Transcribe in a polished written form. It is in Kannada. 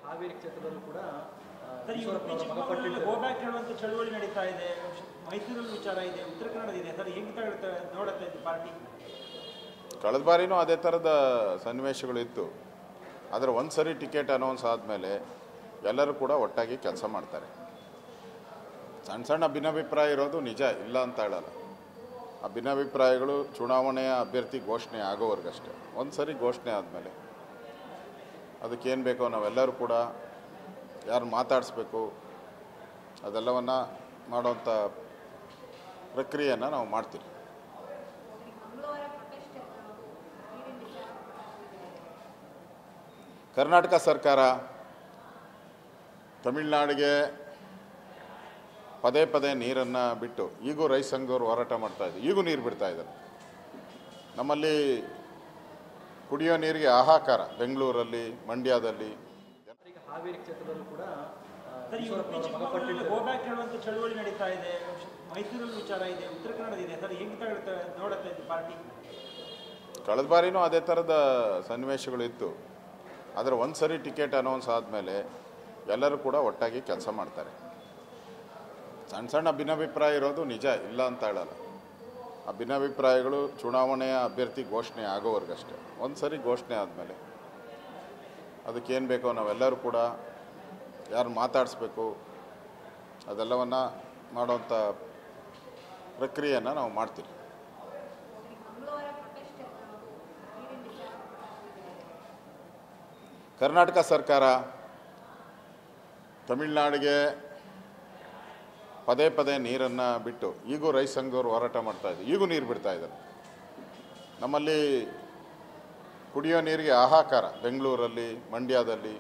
ಹಾವೇರಿ ಕ್ಷೇತ್ರದಲ್ಲೂ ಕೂಡ ಗೋ ಬ್ಯಾಕ್ ಹೇಳುವಂತ ಚಳುವಳಿ ನಡೀತಾ ಇದೆ. ಮೈಸೂರಲ್ಲಿ ವಿಚಾರ ಇದೆ, ಉತ್ತರ ಕನ್ನಡ ಇದೆ. ಸರ್ ಹೆಂಗೆ ನೋಡುತ್ತೆ ಇದು ಪಾರ್ಟಿ? ಕಳೆದ ಬಾರಿನೂ ಅದೇ ಥರದ ಸನ್ನಿವೇಶಗಳು ಇತ್ತು. ಆದರೆ ಒಂದು ಸರಿ ಟಿಕೆಟ್ ಅನೌನ್ಸ್ ಆದಮೇಲೆ ಎಲ್ಲರೂ ಕೂಡ ಒಟ್ಟಾಗಿ ಕೆಲಸ ಮಾಡ್ತಾರೆ. ಸಣ್ಣ ಸಣ್ಣ ಭಿನ್ನಾಭಿಪ್ರಾಯ ಇರೋದು ನಿಜ, ಇಲ್ಲ ಅಂತ ಹೇಳಲ್ಲ. ಆ ಭಿನ್ನಾಭಿಪ್ರಾಯಗಳು ಚುನಾವಣೆಯ ಅಭ್ಯರ್ಥಿ ಘೋಷಣೆ ಆಗೋವರೆಗಷ್ಟೇ. ಒಂದು ಸರಿ ಘೋಷಣೆ ಆದಮೇಲೆ ಅದಕ್ಕೇನು ಬೇಕೋ ನಾವೆಲ್ಲರೂ ಕೂಡ ಯಾರು ಮಾತಾಡಿಸ್ಬೇಕು ಅದೆಲ್ಲವನ್ನು ಮಾಡೋವಂಥ ಪ್ರಕ್ರಿಯೆಯನ್ನು ನಾವು ಮಾಡ್ತೀವಿ. ಕರ್ನಾಟಕ ಸರ್ಕಾರ ತಮಿಳುನಾಡಿಗೆ ಪದೇ ಪದೇ ನೀರನ್ನು ಬಿಟ್ಟು ಈಗೂ ರೈತ ಸಂಘದವರು ಹೋರಾಟ ಮಾಡ್ತಾಯಿದ್ದಾರೆ. ಈಗೂ ನೀರು ಬಿಡ್ತಾ ಇದ್ದಾರೆ. ನಮ್ಮಲ್ಲಿ ಕುಡಿಯೋ ನೀರಿಗೆ ಹಾಹಾಕಾರ. ಬೆಂಗಳೂರಲ್ಲಿ, ಮಂಡ್ಯದಲ್ಲಿ, ಹಾವೇರಿ ಕ್ಷೇತ್ರದಲ್ಲೂ ಕೂಡ ಗೋ ಬ್ಯಾಕ್ ಹೇಳುವಂತ ಚಳುವಳಿ ನಡೀತಾ ಇದೆ. ಮೈಸೂರಲ್ಲಿ ವಿಚಾರ ಇದೆ, ಉತ್ತರ ಕನ್ನಡ ಇದೆ. ಸರ್ ಹೆಂಗೆ ನೋಡುತ್ತೆ ಇದು ಪಾರ್ಟಿ? ಕಳೆದ ಬಾರಿನೂ ಅದೇ ಥರದ ಸನ್ನಿವೇಶಗಳು ಇತ್ತು. ಆದರೆ ಒಂದು ಸರಿ ಟಿಕೆಟ್ ಅನೌನ್ಸ್ ಆದಮೇಲೆ ಎಲ್ಲರೂ ಕೂಡ ಒಟ್ಟಾಗಿ ಕೆಲಸ ಮಾಡ್ತಾರೆ. ಸಣ್ಣ ಸಣ್ಣ ಭಿನ್ನಾಭಿಪ್ರಾಯ ಇರೋದು ನಿಜ, ಇಲ್ಲ ಅಂತ ಹೇಳಲ್ಲ. ಆ ಭಿನ್ನಾಭಿಪ್ರಾಯಗಳು ಚುನಾವಣೆಯ ಅಭ್ಯರ್ಥಿ ಘೋಷಣೆ ಆಗೋವರೆಗಷ್ಟೇ. ಒಂದು ಸರಿ ಘೋಷಣೆ ಆದಮೇಲೆ ಅದಕ್ಕೇನು ಬೇಕೋ ನಾವೆಲ್ಲರೂ ಕೂಡ ಯಾರು ಮಾತಾಡಿಸ್ಬೇಕು ಅದೆಲ್ಲವನ್ನು ಮಾಡೋವಂಥ ಪ್ರಕ್ರಿಯೆಯನ್ನು ನಾವು ಮಾಡ್ತೀವಿ. ಕರ್ನಾಟಕ ಸರ್ಕಾರ ತಮಿಳುನಾಡಿಗೆ ಪದೇ ಪದೇ ನೀರನ್ನು ಬಿಟ್ಟು ಈಗೂ ರೈತ ಸಂಘದವರು ಹೋರಾಟ ಮಾಡ್ತಾಯಿದ್ದಾರೆ. ಈಗೂ ನೀರು ಬಿಡ್ತಾ ಇದ್ದಾರೆ. ನಮ್ಮಲ್ಲಿ ಕುಡಿಯೋ ನೀರಿಗೆ ಹಾಹಾಕಾರ. ಬೆಂಗಳೂರಲ್ಲಿ, ಮಂಡ್ಯದಲ್ಲಿ,